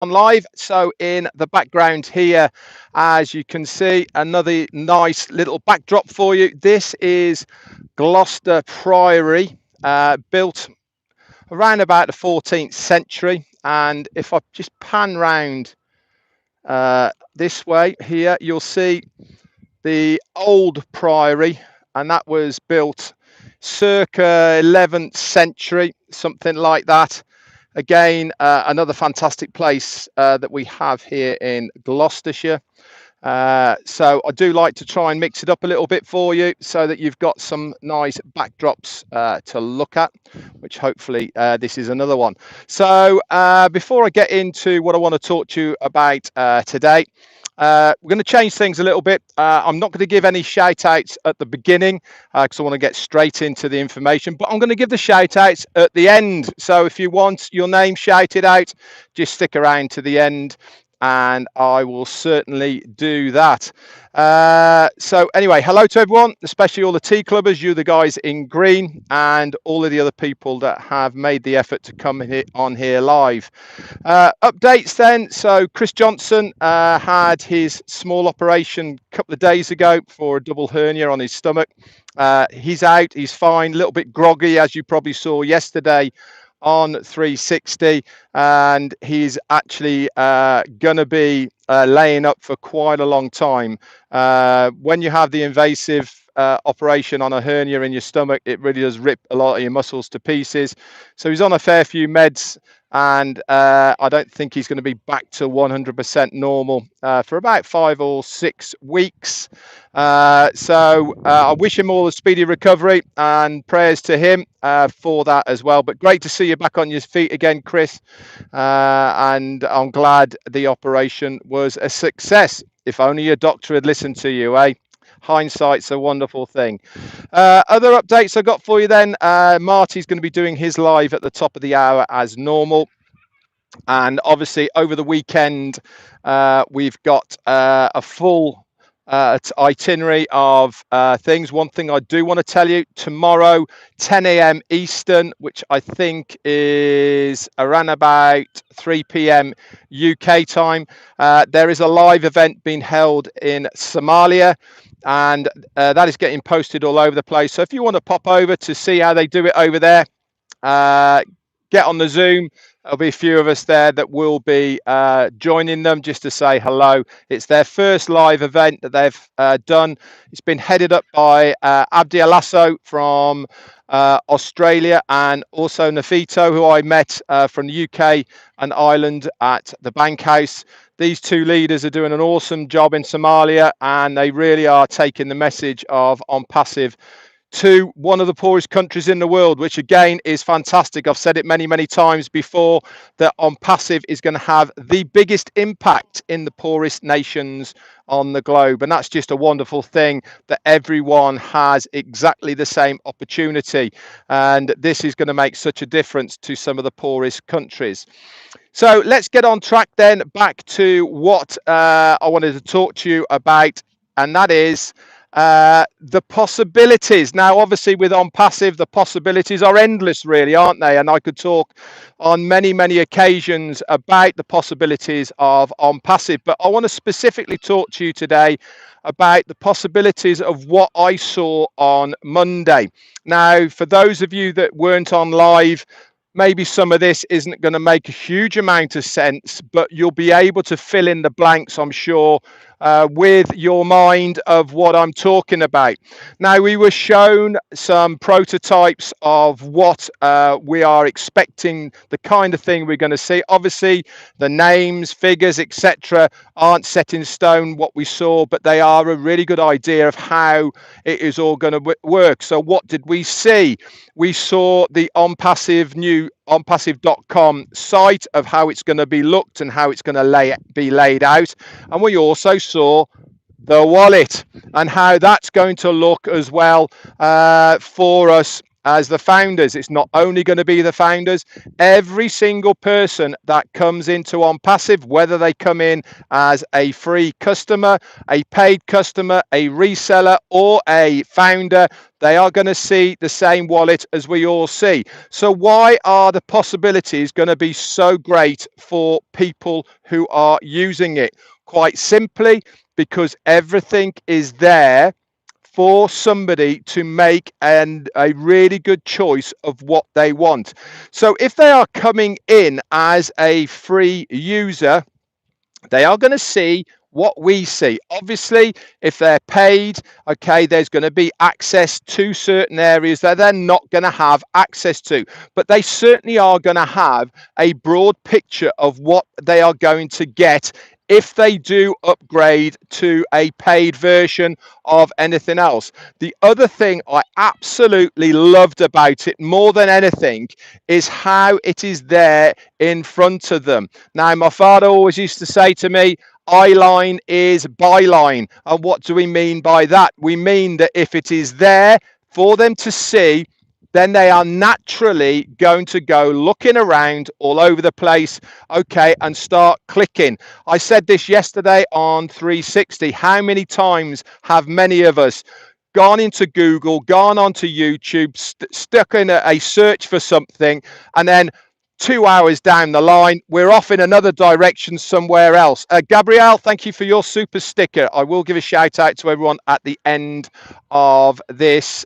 on live. So in the background here, as you can see, another nice little backdrop for you. This is Gloucester Priory, built around about the 14th century. And if I just pan round this way here, you'll see the old priory, and that was built circa 11th century, something like that. Again, another fantastic place that we have here in Gloucestershire. So I do like to try and mix it up a little bit for you so that you've got some nice backdrops to look at, which hopefully this is another one. So before I get into what I want to talk to you about today, we're going to change things a little bit. I'm not going to give any shout outs at the beginning because I want to get straight into the information, but I'm going to give the shout outs at the end. So if you want your name shouted out, just stick around to the end and I will certainly do that. So anyway, hello to everyone, especially all the tea clubbers, you the guys in green, and all of the other people that have made the effort to come on here live. Updates then. So Chris Johnson had his small operation a couple of days ago for a double hernia on his stomach. He's out, he's fine, a little bit groggy, as you probably saw yesterday on 360, and he's actually going to be laying up for quite a long time. When you have the invasive operation on a hernia in your stomach, it really does rip a lot of your muscles to pieces. So he's on a fair few meds, and I don't think he's going to be back to 100% normal for about 5 or 6 weeks. So I wish him all a speedy recovery and prayers to him for that as well. But great to see you back on your feet again, Chris. And I'm glad the operation was a success. If only your doctor had listened to you, eh? Hindsight's a wonderful thing. Other updates I got for you then. Marty's going to be doing his live at the top of the hour as normal. And obviously over the weekend, we've got a full itinerary of things. One thing I do want to tell you, tomorrow 10 a.m. Eastern, which I think is around about 3 p.m. UK time, there is a live event being held in Somalia, and that is getting posted all over the place. So if you want to pop over to see how they do it over there, get on the Zoom. There'll be a few of us there that will be joining them just to say hello. It's their first live event that they've done. It's been headed up by Abdi Alasso from Australia, and also Nafito, who I met from the UK and Ireland at the Bank House. These two leaders are doing an awesome job in Somalia, and they really are taking the message of OnPassive to one of the poorest countries in the world, which again is fantastic. I've said it many, many times before that OnPassive is going to have the biggest impact in the poorest nations on the globe. And that's just a wonderful thing, that everyone has exactly the same opportunity. And this is going to make such a difference to some of the poorest countries. So let's get on track then, back to what I wanted to talk to you about, and that is the possibilities. Now, obviously, with OnPassive, the possibilities are endless, really, aren't they? And I could talk on many, many occasions about the possibilities of OnPassive, but I want to specifically talk to you today about the possibilities of what I saw on Monday. Now, for those of you that weren't on live, maybe some of this isn't going to make a huge amount of sense, but you'll be able to fill in the blanks, I'm sure, with your mind of what I'm talking about. Now, we were shown some prototypes of what we are expecting, the kind of thing we're going to see. Obviously, the names, figures, etc. aren't set in stone what we saw, but they are a really good idea of how it is all going to work. So what did we see? We saw the OnPassive new OnPassive.com site of how it's going to be looked and how it's going to be laid out. And we also saw the wallet and how that's going to look as well for us as the founders. It's not only going to be the founders. Every single person that comes into OnPassive, whether they come in as a free customer, a paid customer, a reseller, or a founder, they are going to see the same wallet as we all see. So why are the possibilities going to be so great for people who are using it? Quite simply, because everything is there for somebody to make a really good choice of what they want. So if they are coming in as a free user, they are going to see what we see. Obviously, if they're paid, okay, there's going to be access to certain areas that they're not going to have access to, but they certainly are going to have a broad picture of what they are going to get if they do upgrade to a paid version of anything else. The other thing I absolutely loved about it more than anything is how it is there in front of them. Now, my father always used to say to me, eyeline is byline. And what do we mean by that? We mean that if it is there for them to see, then they are naturally going to go looking around all over the place, okay, and start clicking. I said this yesterday on 360. How many times have many of us gone into Google, gone onto YouTube, stuck in a search for something, and then 2 hours down the line, we're off in another direction somewhere else. Gabrielle, thank you for your super sticker. I will give a shout out to everyone at the end of this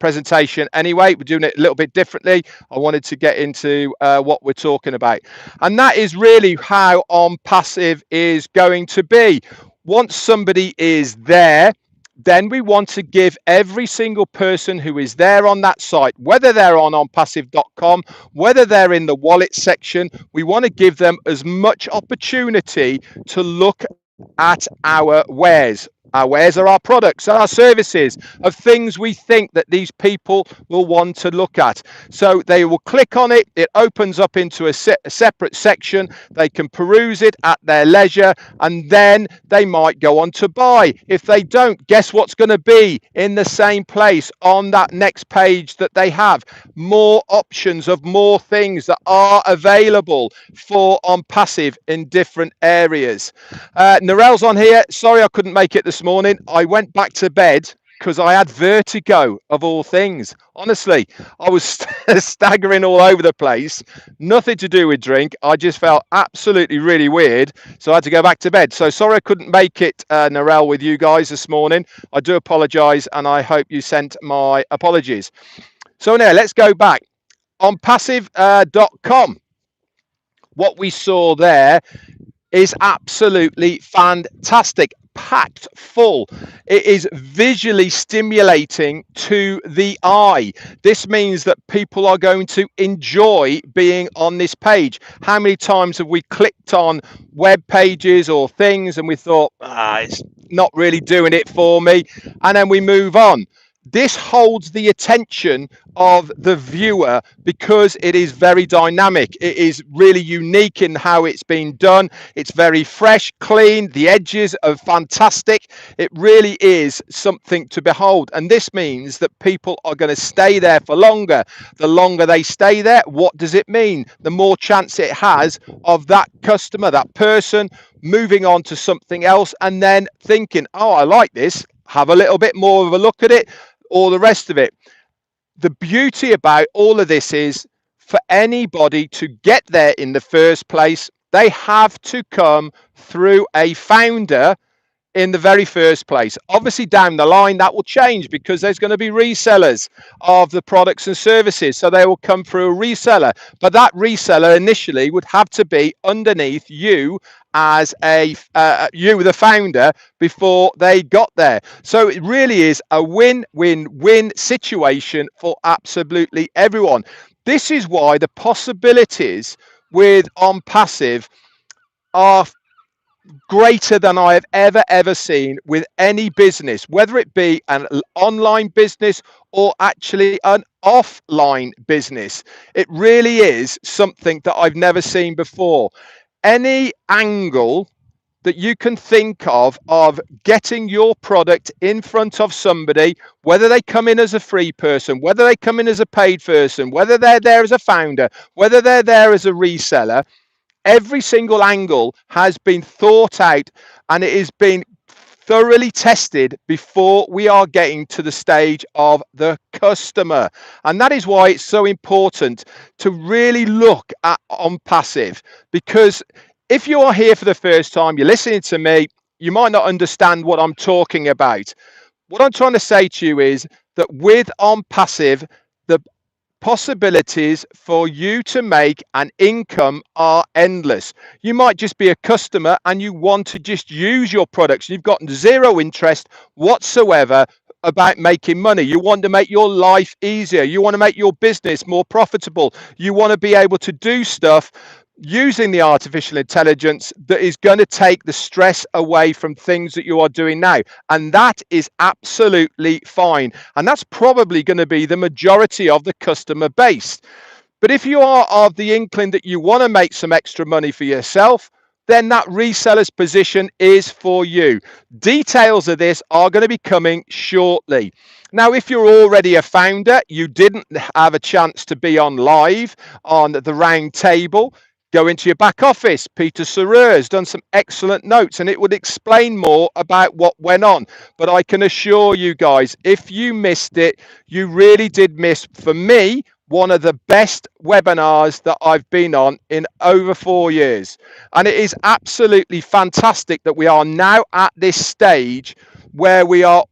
presentation. Anyway, we're doing it a little bit differently. I wanted to get into what we're talking about. And that is really how OnPassive is going to be. Once somebody is there, then we want to give every single person who is there on that site, whether they're on onpassive.com, whether they're in the wallet section, we want to give them as much opportunity to look at our wares. Our wares are our products, our services, of things we think that these people will want to look at. So they will click on it. It opens up into a separate section. They can peruse it at their leisure, and then they might go on to buy. If they don't, guess what's going to be in the same place on that next page that they have? More options of more things that are available for OnPassive in different areas. Narelle's on here. Sorry I couldn't make it this morning. I went back to bed because I had vertigo, of all things. Honestly, I was staggering all over the place. Nothing to do with drink. I just felt absolutely really weird. So I had to go back to bed. So sorry I couldn't make it, Narelle, with you guys this morning. I do apologize, and I hope you sent my apologies. So now let's go back. OnPassive.com. What we saw there is absolutely fantastic, packed full. It is visually stimulating to the eye. This means that people are going to enjoy being on this page. How many times have we clicked on web pages or things and we thought, it's not really doing it for me, and then we move on? This holds the attention of the viewer because it is very dynamic. It is really unique in how it's been done. It's very fresh, clean. The edges are fantastic. It really is something to behold. And this means that people are going to stay there for longer. The longer they stay there, what does it mean? The more chance it has of that customer, that person, moving on to something else and then thinking, oh, I like this. Have a little bit more of a look at it, all the rest of it. The beauty about all of this is for anybody to get there in the first place, they have to come through a founder in the very first place. Obviously down the line that will change because there's going to be resellers of the products and services, so they will come through a reseller, but that reseller initially would have to be underneath you as you the founder before they got there. So it really is a win-win-win situation for absolutely everyone. This is why the possibilities with OnPassive are greater than I have ever seen with any business, whether it be an online business or actually an offline business. It really is something that I've never seen before. Any angle that you can think of getting your product in front of somebody, whether they come in as a free person, whether they come in as a paid person, whether they're there as a founder, whether they're there as a reseller. Every single angle has been thought out, and it has been thoroughly tested before we are getting to the stage of the customer. And that is why it's so important to really look at OnPassive, because if you are here for the first time, you're listening to me, you might not understand what I'm talking about. What I'm trying to say to you is that with OnPassive, the possibilities for you to make an income are endless. You might just be a customer and you want to just use your products. You've got zero interest whatsoever about making money. You want to make your life easier. You want to make your business more profitable. You want to be able to do stuff using the artificial intelligence that is going to take the stress away from things that you are doing now. And that is absolutely fine. And that's probably going to be the majority of the customer base. But if you are of the inkling that you want to make some extra money for yourself, then that reseller's position is for you. Details of this are going to be coming shortly. Now, if you're already a founder, you didn't have a chance to be on live on the round table, go into your back office. Peter Sarer has done some excellent notes and it would explain more about what went on. But I can assure you guys, if you missed it, you really did miss, for me, one of the best webinars that I've been on in over 4 years. And it is absolutely fantastic that we are now at this stage where we are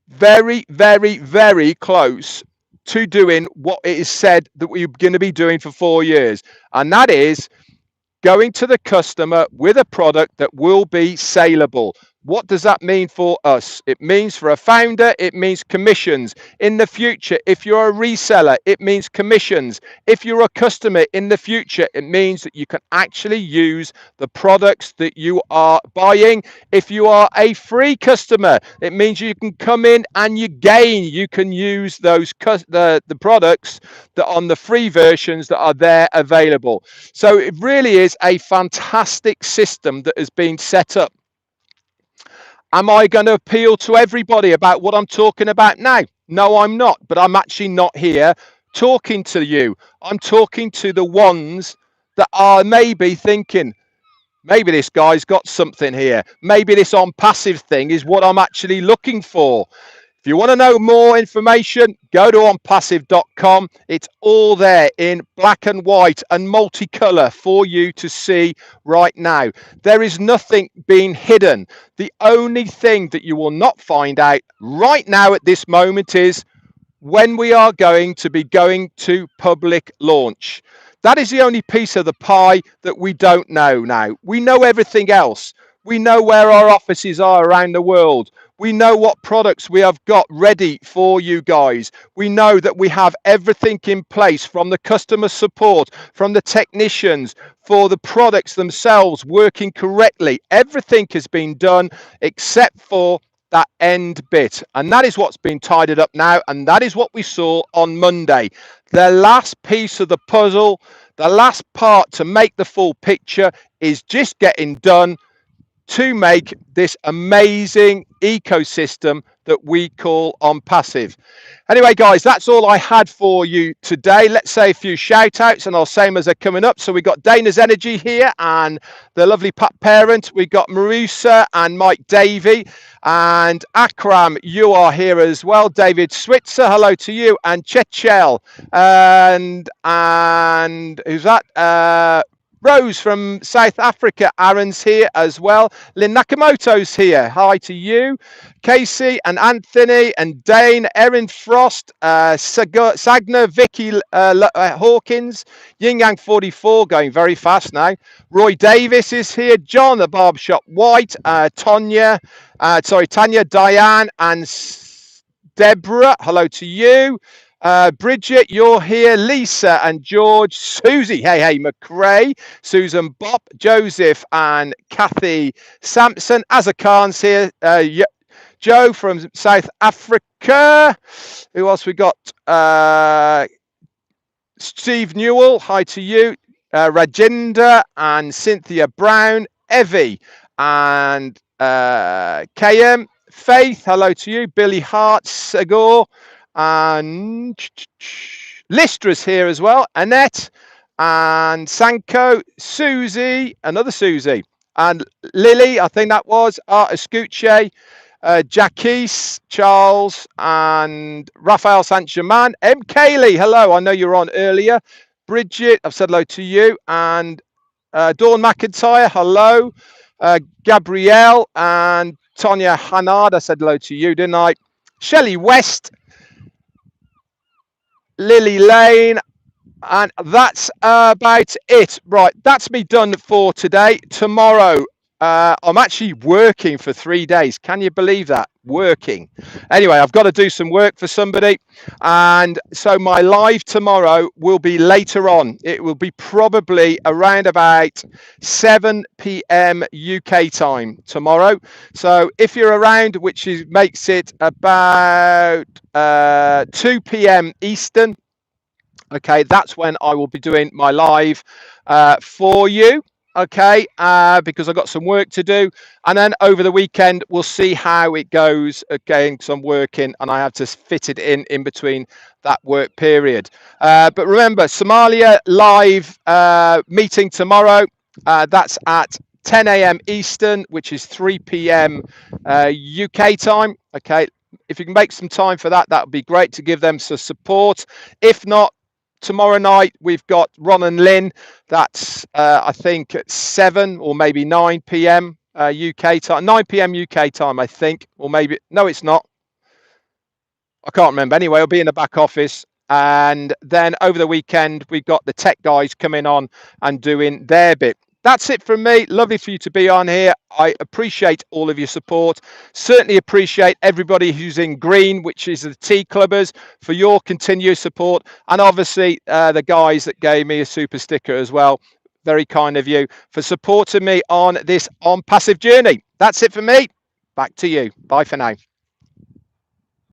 very, very, very close to doing what it is said that we're going to be doing for 4 years. And that is going to the customer with a product that will be saleable. What does that mean for us? It means for a founder, it means commissions. In the future, if you're a reseller, it means commissions. If you're a customer in the future, it means that you can actually use the products that you are buying. If you are a free customer, it means you can come in and you can use those the products that on the free versions that are there available. So it really is a fantastic system that has been set up. Am I going to appeal to everybody about what I'm talking about now? No, I'm not. But I'm actually not here talking to you. I'm talking to the ones that are maybe thinking, maybe this guy's got something here. Maybe this OnPassive thing is what I'm actually looking for. If you want to know more information, go to onpassive.com. It's all there in black and white and multicolor for you to see right now. There is nothing being hidden. The only thing that you will not find out right now at this moment is when we are going to be going to public launch. That is the only piece of the pie that we don't know now. We know everything else. We know where our offices are around the world. We know what products we have got ready for you guys. We know that we have everything in place, from the customer support, from the technicians, for the products themselves working correctly. Everything has been done except for that end bit. And that is what's been tidied up now. And that is what we saw on Monday. The last piece of the puzzle, the last part to make the full picture is just getting done to make this amazing ecosystem that we call OnPassive. Anyway, guys, that's all I had for you today. Let's say a few shout outs and I'll say them as they're coming up. So we've got Dana's Energy here and the lovely Pat Parent. We've got Marusa and Mike Davey and Akram. You are here as well. David Switzer, hello to you. And Chechel and who's that? Rose from South Africa, Aaron's here as well. Lynn Nakamoto's here. Hi to you. Casey and Anthony and Dane, Erin Frost, Sagna, Vicky Hawkins, Yin Yang 44, going very fast now. Roy Davis is here. John, the Barbershop White, Tanya, Diane and Deborah. Hello to you. Bridget, you're here. Lisa and George, Susie, hey, McRae, Susan Bopp, Joseph and Kathy Sampson. Azarkhan's here. Joe from South Africa. Who else we got? Steve Newell, hi to you. Rajinder and Cynthia Brown. Evie and KM, Faith, hello to you. Billy Hart, Sagor, and Listra's here as well. Annette and Sanko, Susie, another Susie, and Lily, I think that was, Escuche, Jackie's, Charles, and Raphael Saint-Germain. M. Kaylee, hello, I know you were on earlier. Bridget, I've said hello to you. And Dawn McIntyre, hello. Gabrielle and Tonya Hannard, I said hello to you, didn't I? Shelley West, Lily Lane, and that's about it. Right, that's me done for today. Tomorrow, I'm actually working for 3 days. Can you believe that? Working. Anyway, I've got to do some work for somebody. And so my live tomorrow will be later on. It will be probably around about 7 p.m. UK time tomorrow. So if you're around, which makes it about 2 p.m. Eastern, okay, that's when I will be doing my live for you, okay, because I've got some work to do. And then over the weekend, we'll see how it goes again, because I'm working and I have to fit it in between that work period. But remember, Somalia live meeting tomorrow. That's at 10 a.m. Eastern, which is 3 p.m. UK time, okay. If you can make some time for that, that would be great to give them some support. If not, tomorrow night we've got Ron and Lynn. That's I think at 7 or maybe 9 p.m. UK time, 9 p.m. UK time, I think, or maybe no, it's not. I can't remember. Anyway, I'll be in the back office. And then over the weekend, we've got the tech guys coming on and doing their bit. That's it from me. Lovely for you to be on here. I appreciate all of your support. Certainly appreciate everybody who's in green, which is the Tea Clubbers, for your continued support. And obviously the guys that gave me a super sticker as well. Very kind of you for supporting me on this OnPassive journey. That's it for me. Back to you. Bye for now.